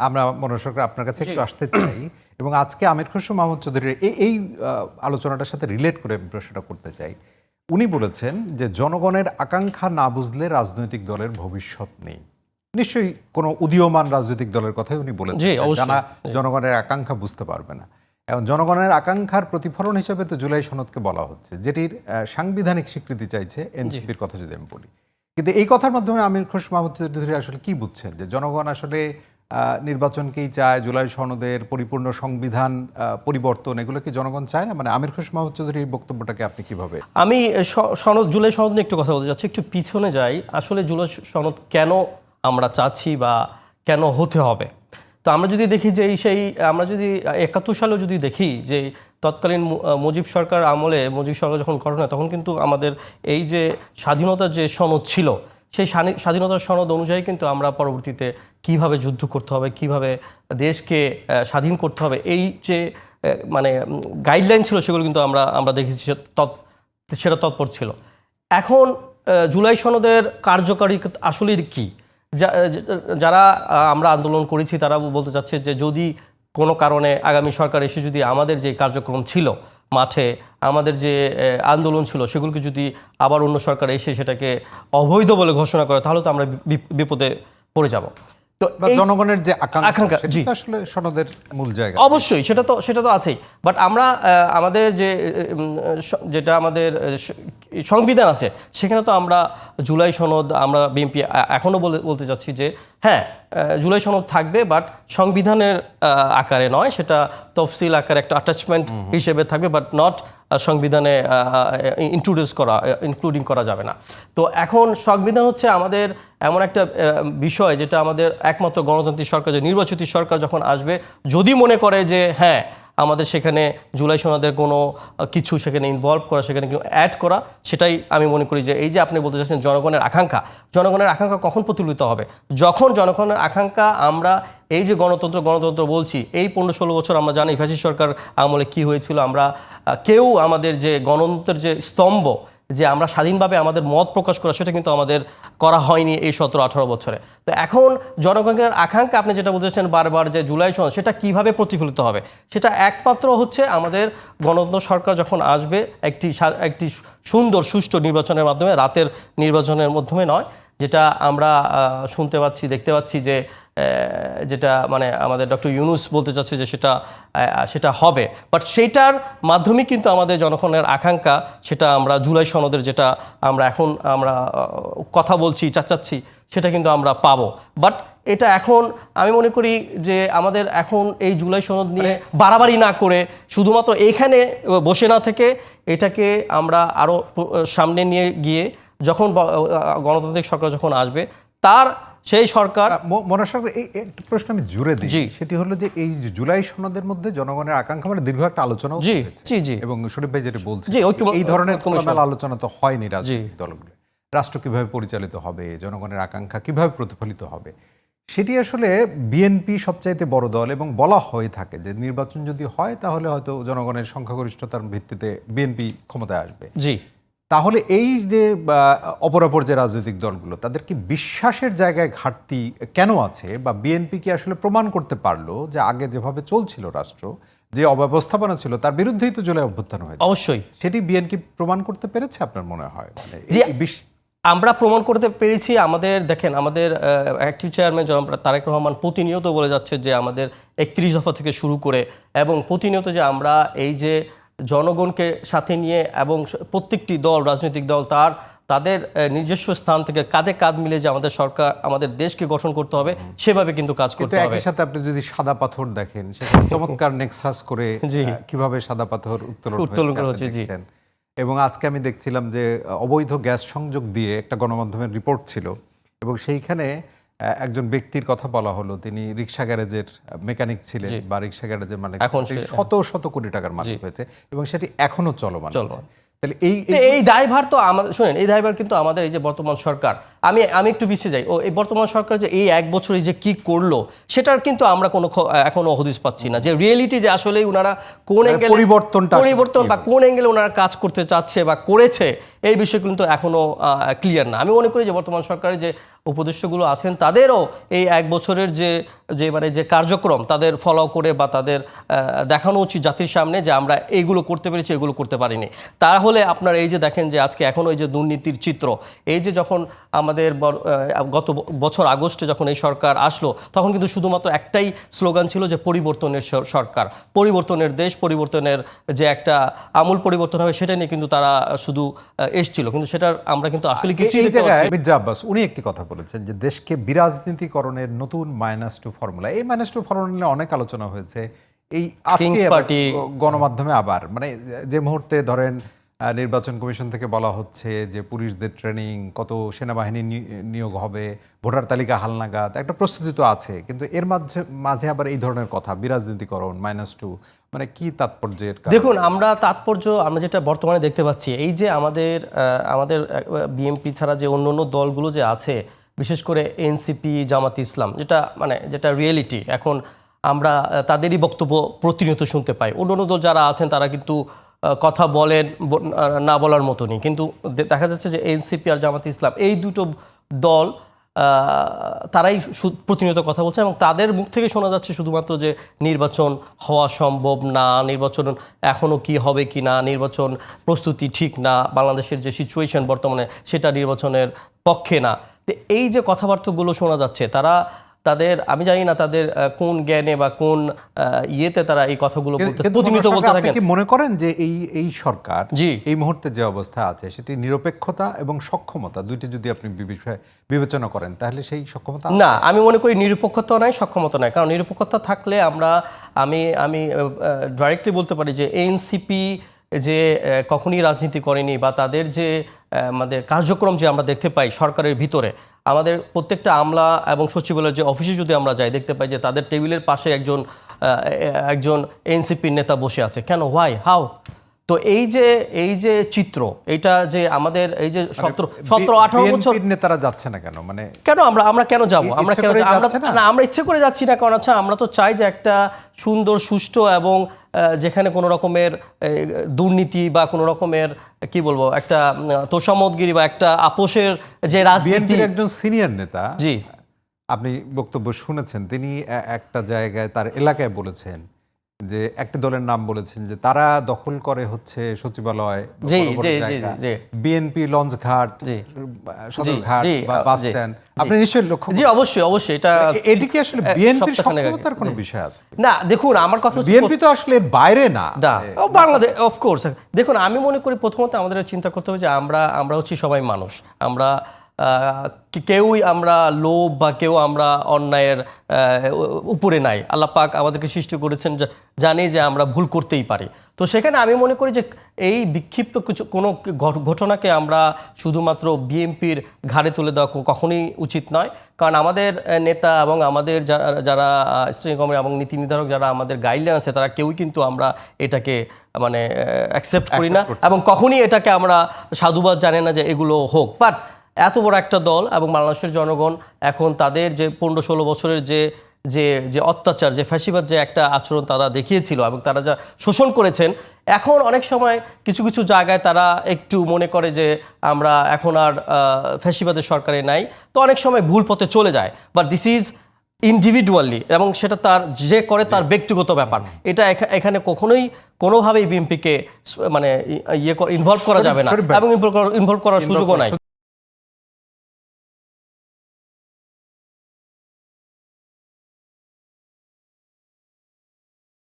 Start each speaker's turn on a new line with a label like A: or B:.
A: আমরা মনোজ সরকার আপনার কাছে একটু আসতে চাই এবং আজকে আমির খসরু মাহমুদ চৌধুরীর এই আলোচনাটার সাথে রিলেট করে প্রশ্নটা করতে চাই। উনি বলেছেন যে জনগণের আকাঙ্ক্ষা না বুঝলে রাজনৈতিক দলের ভবিষ্যৎ নেই। নিশ্চয়ই কোনো উদীয়মান রাজনৈতিক দলের কথাই উনি বলেছেন, যারা জনগণের আকাঙ্ক্ষা বুঝতে পারবে না। এখন জনগণের আকাঙ্ক্ষার প্রতিফলন হিসেবে তো জুলাই সনদকে বলা হচ্ছে, যেটির সাংবিধানিক স্বীকৃতি চাইছে এনসিপির কথা যদি আমি বলি। কিন্তু এই কথার মাধ্যমে আমির খসরু মাহমুদ চৌধুরী আসলে কি বুঝছেন যে জনগণ আসলে নির্বাচনকেই চায়, জুলাই সনদের পরিপূর্ণ সংবিধান পরিবর্তন এগুলো কি জনগণ চায় না? মানে আমির খসরু মাহমুদ চৌধুরীর এই বক্তব্যটাকে আপনি কিভাবে?
B: আমি জুলাই সনদ নিয়ে একটু কথা বলতে চাচ্ছি, একটু পিছনে যাই। আসলে জুলাই সনদ কেন আমরা চাচ্ছি বা কেন হতে হবে, তো আমরা যদি দেখি যে আমরা যদি ৭১ সালেও যদি দেখি যে তৎকালীন মুজিব সরকার আমলে, মুজিব সরকার যখন গঠন হয় তখন কিন্তু আমাদের এই যে স্বাধীনতার যে সনদ ছিল, সেই স্বাধীনতার সনদ অনুযায়ী কিন্তু আমরা পরবর্তীতে কিভাবে যুদ্ধ করতে হবে, কিভাবে দেশকে স্বাধীন করতে হবে, এই যে মানে গাইডলাইন ছিল সেগুলো কিন্তু আমরা দেখেছি সেটা তৎপর ছিল। এখন জুলাই সনদের কার্যকারিতা আসলে কি, যারা আমরা আন্দোলন করেছি তারা বলতে চাচ্ছে যে যদি কোনো কারণে আগামী সরকার এসে যদি আমাদের যে কার্যক্রম ছিল মাঠে, আমাদের যে আন্দোলন ছিল সেগুলোকে যদি আবার অন্য সরকার এসে সেটাকে অবৈধ বলে ঘোষণা করে, তাহলে তো আমরা বিপদে পড়ে যাব।
A: তো জনগণের যে আকাঙ্ক্ষা আসলে সনদের মূল জায়গা,
B: অবশ্যই সেটা তো আছেই। বাট আমরা আমাদের যেটা আমাদের সংবিধান আছে সেখানে তো আমরা জুলাই সনদ, আমরা বিএনপি এখনও বলতে চাচ্ছি যে হ্যাঁ জুলাই সনদ থাকবে, বাট সংবিধানের আকারে নয়, সেটা তফসিল আকারে একটা অ্যাটাচমেন্ট হিসেবে থাকবে, বাট নট সংবিধানে ইনক্লুডিং করা যাবে না। তো এখন সংবিধান হচ্ছে আমাদের এমন একটা বিষয় যেটা আমাদের একমাত্র গণতান্ত্রিক সরকার, যে নির্বাচিত সরকার যখন আসবে, যদি মনে করে যে হ্যাঁ আমাদের সেখানে জুলাই সনদের কোনো কিছু সেখানে ইনভলভ করা, সেখানে কিন্তু অ্যাড করা, সেটাই আমি মনে করি যে এই যে আপনি বলতে চাচ্ছেন জনগণের আকাঙ্ক্ষা কখন প্রতিফলিত হবে? যখন জনগণের আকাঙ্ক্ষা আমরা এই যে গণতন্ত্র বলছি, এই 15-16 বছর আমরা জানি ফ্যাসিস্ট সরকার আমলে কি হয়েছিল। আমরা কেউ আমাদের যে গণতন্ত্রের যে স্তম্ভ, যে আমরা স্বাধীনভাবে আমাদের মত প্রকাশ করা, সেটা কিন্তু আমাদের করা হয়নি এই 17-18 বছরে। তো এখন জনগণের আকাঙ্ক্ষা আপনি যেটা বলতেছেন বারবার যে জুলাই সনদ, সেটা কিভাবে প্রতিফলিত হবে, সেটা একমাত্র হচ্ছে আমাদের গণতন্ত্র সরকার যখন আসবে একটি সুন্দর সুষ্ঠু নির্বাচনের মাধ্যমে, রাতের নির্বাচনের মাধ্যমে নয়, যেটা আমরা শুনতে পাচ্ছি, দেখতে পাচ্ছি যে যেটা মানে আমাদের ডক্টর ইউনূস বলতে চাচ্ছে যে সেটা হবে। বাট সেইটার মাধ্যমে কিন্তু আমাদের জনগণের আকাঙ্ক্ষা, সেটা আমরা জুলাই সনদের যেটা আমরা কথা বলছি, চাচ্ছি, সেটা কিন্তু আমরা পাবো। বাট এটা এখন আমি মনে করি যে আমাদের এখন এই জুলাই সনদ নিয়ে বাড়াবাড়ি না করে, শুধুমাত্র এইখানে বসে না থেকে এটাকে আমরা আরও সামনে নিয়ে গিয়ে, যখন গণতান্ত্রিক সরকার যখন আসবে, সেই সরকার
A: মনোজ সরকার এই একটা প্রশ্ন আমি জুড়ে দিই, সেটি হলো যে এই জুলাই সনদের মধ্যে জনগণের আকাঙ্ক্ষা মানে দীর্ঘ একটা আলোচনা এবং শরীফ ভাই যেটা বলছেন এই ধরনের খোলামেলা আলোচনা তো হয়নি রাজনৈতিক দলগুলো। রাষ্ট্র কিভাবে পরিচালিত হবে, জনগণের আকাঙ্ক্ষা কিভাবে প্রতিফলিত হবে, সেটি আসলে বিএনপি সবচাইতে বড় দল এবং বলা হয়ে থাকে যে নির্বাচন যদি হয় তাহলে হয়তো জনগণের সংখ্যাগরিষ্ঠতার ভিত্তিতে বিএনপি ক্ষমতায় আসবে। তাহলে এই যে অপরাপর যে রাজনৈতিক দলগুলো, তাদের কি বিশ্বাসের জায়গায় ঘাটতি কেন আছে, বা বিএনপি কি আসলে প্রমাণ করতে পারলো যে আগে যেভাবে চলছিল রাষ্ট্র, যে অব্যবস্থাপনা ছিল, তার বিরুদ্ধেই তো জুলাই অভ্যুত্থান হয়েছে?
B: অবশ্যই
A: সেটি বিএনপি প্রমাণ করতে পেরেছে আপনার মনে হয়?
B: আমরা প্রমাণ করতে পেরেছি। দেখেন আমাদের অ্যাক্টিভ চেয়ারম্যান জনাব তারেক রহমান প্রতিনিয়ত বলে যাচ্ছে যে আমাদের 31 দফা থেকে শুরু করে, এবং প্রতিনিয়ত যে আমরা এই যে জনগণকে সাথে নিয়ে এবং প্রত্যেকটি দল, রাজনৈতিক দল তাদের নিজস্ব স্থান থেকে কাঁধে কাঁধ মিলে যে আমাদের সরকার, আমাদের দেশকে গঠন করতে হবে, সেভাবে কিন্তু কাজ করতে হবে।
A: একই সাথে আপনি যদি সাদা পাথর দেখেন, সেখানে চমৎকার নেক্সাস করে কিভাবে সাদা পাথর উত্তোলন করা হচ্ছে। এবং আজকে আমি দেখছিলাম যে অবৈধ গ্যাস সংযোগ দিয়ে একটা গণমাধ্যমের রিপোর্ট ছিল, এবং সেইখানে একজন ব্যক্তির কথা বলা হলো, তিনি রিক্সা গ্যারেজের মেকানিক ছিলেন বা রিক্সা গ্যারেজের মালিক, শত কোটি টাকার মালিক হয়েছে, এবং সেটি এখনো চলমান। তাহলে এই দায়ভার
B: তো আমাদের, শুনেন, এই দায়ভার কিন্তু আমাদের এই যে বর্তমান সরকার, আমি একটু পিছিয়ে যাই। এই বর্তমান সরকার যে এই 1 বছরে যে কি করলো সেটার কিন্তু আমরা কোনো এখনো হদিস পাচ্ছি না, যে রিয়েলিটি যে আসলে ওনারা কোন অ্যাঙ্গেলে পরিবর্তন বা কোন অ্যাঙ্গেলে ওনারা কাজ করতে চাচ্ছে বা করেছে এই বিষয় কিন্তু এখনো ক্লিয়ার না। আমি মনে করি যে বর্তমান সরকারের যে উপদেষ্টাগুলো আছেন তাদেরও এই 1 বছরের যে কার্যক্রম তাদের ফলো করে বা তাদের দেখানো উচিত জাতির সামনে যে আমরা এইগুলো করতে পেরেছি, এগুলো করতে পারিনি। তাহলে আপনার এই যে দেখেন যে আজকে এখন ওই যে দুর্নীতির চিত্র, এই যে যখন আমাদের গত বছর আগস্টে যখন এই সরকার আসলো তখন কিন্তু শুধুমাত্র একটাই স্লোগান ছিল যে পরিবর্তনের সরকার, পরিবর্তনের দেশ, পরিবর্তনের যে একটা আমূল পরিবর্তন হবে সেটা নিয়ে কিন্তু তারা শুধু এসেছিল, কিন্তু সেটার আমরা কিন্তু আসলে কিছুই দেখতে পাচ্ছি না।
A: মির্জা আব্বাস উনি একটি কথা বলেছেন যে দেশকে বিরাজনীতিকরণের নতুন -2 ফর্মুলা, এই -2 ফর্মুলা নিয়ে অনেক আলোচনা হয়েছে। এই আজকে গণমাধ্যমে আবার মানে যে মুহূর্তে ধরেন নির্বাচন কমিশন থেকে বলা হচ্ছে যে পুলিশদের ট্রেনিং, কত সেনাবাহিনী নিয়োগ হবে, ভোটার তালিকা হালনাগাদ, একটা প্রস্তুতি তো আছে, কিন্তু এর মাঝে আবার এই ধরনের কথা বিরাজনীতিকরণ -2 মানে কি তাৎপর্যের?
B: দেখুন, আমরা যেটা বর্তমানে দেখতে পাচ্ছি, এই যে আমাদের বিএনপি ছাড়া যে অন্য দলগুলো যে আছে, বিশেষ করে এনসিপি, জামাত ইসলাম, যেটা রিয়েলিটি, এখন আমরা তাদেরই বক্তব্য প্রতিনিয়ত শুনতে পাই। অন্য দল যারা আছেন তারা কিন্তু কথা বলেন না বলার মতনই, কিন্তু দেখা যাচ্ছে যে এনসিপি আর জামাত ইসলাম এই দুটো দল তারাই প্রতিনিয়ত কথা বলছে এবং তাদের মুখ থেকে শোনা যাচ্ছে শুধুমাত্র যে নির্বাচন হওয়া সম্ভব না, নির্বাচন এখনও কি হবে কি না, নির্বাচন প্রস্তুতি ঠিক না, বাংলাদেশের যে সিচুয়েশন বর্তমানে সেটা নির্বাচনের পক্ষে না। তো এই যে কথাবার্তাগুলো শোনা যাচ্ছে, আমি জানি না তাদের কোন জ্ঞানে বা কোন ইয়েতে তারা এই কথাগুলো প্রতিনিয়ত বলতে থাকেন।
A: আপনি কি মনে করেন যে এই সরকার এই মুহূর্তে যে অবস্থা আছে সেটি নিরপেক্ষতা এবং সক্ষমতা দুইটি যদি আপনি বিবেচনা করেন তাহলে সেই সক্ষমতা?
B: না, আমি মনে করি নিরপেক্ষতা নাই, সক্ষমতা নাই। কারণ নিরপেক্ষতা থাকলে আমি ডাইরেক্টলি বলতে পারি যে এনসিপি যে কখনই রাজনীতি করেনি বা তাদের যে আমাদের কার্যক্রম যে আমরা দেখতে পাই সরকারের ভিতরে, আমাদের প্রত্যেকটা আমলা এবং সচিবালয়ের যে অফিসে যদি আমরা যাই দেখতে পাই যে তাদের টেবিলের পাশে একজন এনসিপির নেতা বসে আছে। কেন? হোয়াই? হাউ? তো এই যে চিত্র, এইটা যে আমাদের এই যে 17-18 বছর
A: নেতারা যাচ্ছে না কেন? মানে
B: কেন আমরা কেন যাব? আমরা ইচ্ছে করে যাচ্ছি না। কারণ আমরা তো চাই যে একটা সুন্দর, সুষ্ঠু এবং যেখানে কোনো রকমের দুর্নীতি বা কোনো রকমের কি বলবো একটা তোষামোদগিরি বা একটা আপোষের যে রাজনীতি।
A: একজন সিনিয়র নেতা,
B: জি,
A: আপনি বক্তব্য শুনেছেন, তিনি একটা জায়গায় তার এলাকায় বলেছেন যে একটি দলের নাম বলেছেন যে তারা দখল করে হচ্ছে সচিবালয়, বিএনপি লঞ্চ ঘাট, সদরঘাট বা বাস স্ট্যান্ড। আপনি নিশ্চয়ই লক্ষ্য?
B: জি, অবশ্যই।
A: এটি কি আসলে বিএনপির সক্ষমতার কোনো বিষয় আছে?
B: না, দেখুন, আমার কথা হচ্ছে
A: বিএনপি তো আসলে এর বাইরে না,
B: বাংলাদেশ অফকোর্স। দেখুন, আমি মনে করি প্রথমত আমাদের চিন্তা করতে হবে যে আমরা হচ্ছি সবাই মানুষ। আমরা কেউই আমরা লোভ বা কেউ আমরা অন্যায়ের উপরে নাই। আল্লাহ পাক আমাদেরকে সৃষ্টি করেছেন, জানি যে আমরা ভুল করতেই পারি। তো সেখানে আমি মনে করি যে এই বিক্ষিপ্ত কোনো ঘটনাকে আমরা শুধুমাত্র বিএনপির ঘাড়ে তুলে দেওয়া কখনোই উচিত নয়। কারণ আমাদের নেতা এবং আমাদের যারা স্ট্যান্ডিং কমিটি এবং নীতি নির্ধারক যারা আমাদের গাইডলাইন আছে, তারা কেউই কিন্তু আমরা এটাকে অ্যাকসেপ্ট করি না এবং কখনই এটাকে আমরা সাধুবাদ জানি না যে এগুলো হোক। বাট এত বড় একটা দল এবং বাংলাদেশের জনগণ এখন তাদের যে 15-16 বছরের যে অত্যাচার, যে ফ্যাসিবাদ যে একটা আচরণ তারা দেখিয়েছিল এবং তারা যা শোষণ করেছেন, এখন অনেক সময় কিছু কিছু জায়গায় তারা একটু মনে করে যে আমরা এখন আর ফ্যাসিবাদের সরকারে নাই, তো অনেক সময় ভুল পথে চলে যায়। বাট দিস ইজ ইন্ডিভিজুয়ালি এবং সেটা তার যে করে তার ব্যক্তিগত ব্যাপার। এটা এখানে কখনোই কোনোভাবেই বিএনপিকে ইনভলভ করা যাবে না এবং ইনভলভ করার সুযোগও নাই।